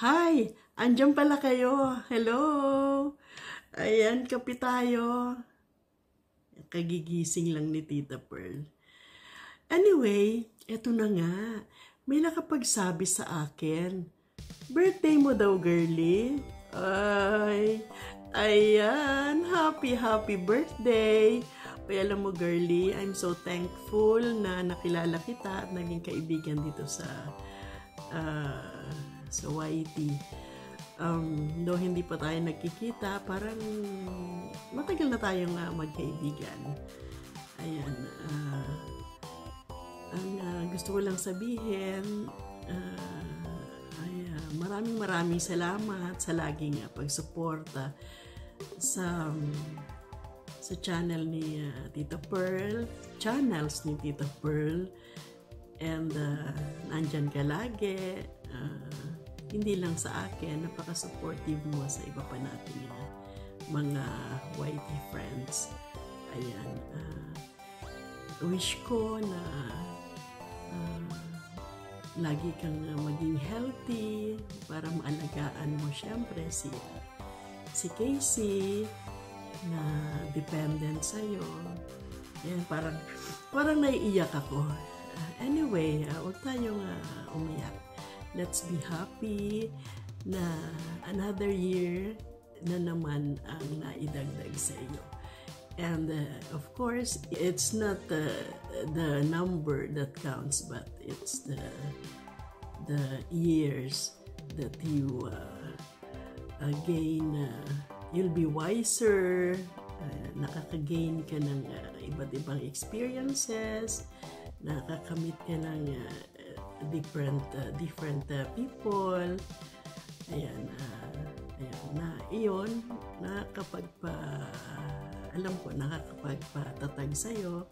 Hi! Andiyan pala kayo. Hello! Ayan, kape tayo. Kagigising lang ni Tita Pearl. Anyway, eto na nga. May nakapagsabi sa akin. Birthday mo daw, girly. Ay, ayan. Happy birthday. Ay, alam mo, girly, I'm so thankful na nakilala kita at naging kaibigan dito sa YT. Though hindi pa tayo nagkikita, parang matagal na tayong magkaibigan. Ayan. Ang gusto ko lang sabihin, maraming salamat sa laging pagsuporta sa channel ni Tita Pearl, channels ni Tita Pearl, and nandyan ka lagi. Hindi lang sa akin, napaka-supportive mo sa iba pa nating mga YT friends. Ayan. Wish ko na lagi kang maging healthy para maalagaan mo syempre si Casey na dependent sa'yo. Ayan, parang naiiyak ako. Anyway, huwag tayong umiyak. Let's be happy na another year na naman ang naidagdag sa iyo. And of course, it's not the number that counts, but it's the years that you gain. You'll be wiser, nakaka-gain ka ng iba't ibang experiences, nakakamit ka ng different people. Ayan, na iyon alam ko nakakapagpatatag sa'yo,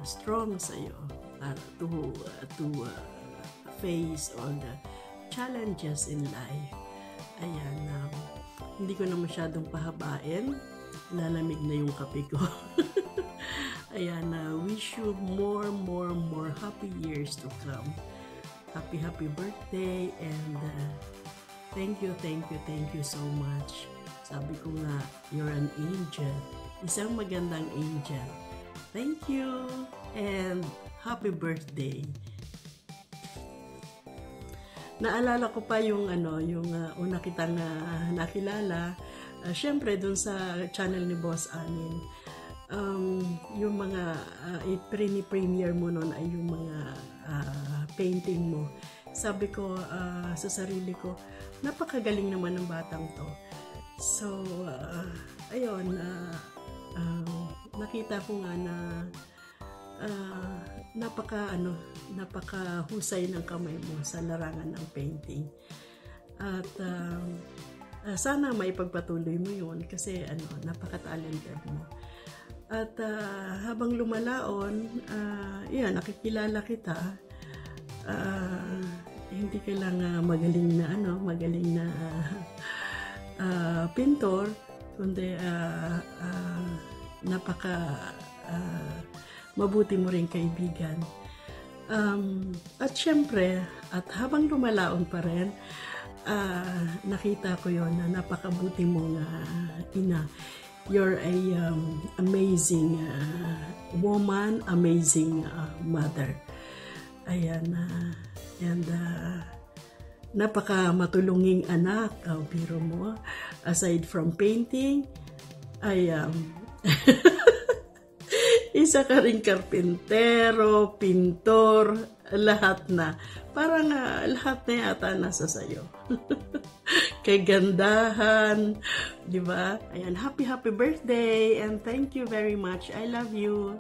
strong sa'yo to face all the challenges in life. Ayan, hindi ko na masyadong pahabain, lalamig na yung kape ko. Ayan, wish you more happy years to come. Happy birthday, and thank you so much. Sabi ko nga, you're an angel. Isang magandang angel. Thank you, and happy birthday. Naalala ko pa yung una kitang nakilala, syempre dun sa channel ni Boss Anin. Yung mga premiere mo noon ay yung mga painting mo. Sabi ko sa sarili ko, napakagaling naman ng batang to. So ayun, nakita ko nga na napaka husay ng kamay mo sa larangan ng painting. At sana maipagpatuloy mo yun kasi napaka-talented mo. At habang lumalaon, nakikilala kita. Hindi ka lang magaling na pintor, kundi mabuti mo rin kaibigan. At syempre, at habang lumalaon pa rin, nakita ko yon na napakabuti mong ina. You're a amazing woman, amazing mother. Ayan, and napaka matulunging anak. Biro mo, aside from painting, ay isa ka ring karpintero, pintor, lahat na. Parang lahat na yata nasa sayo. Kagandahan, di ba? Ayan, happy birthday, and thank you very much. I love you.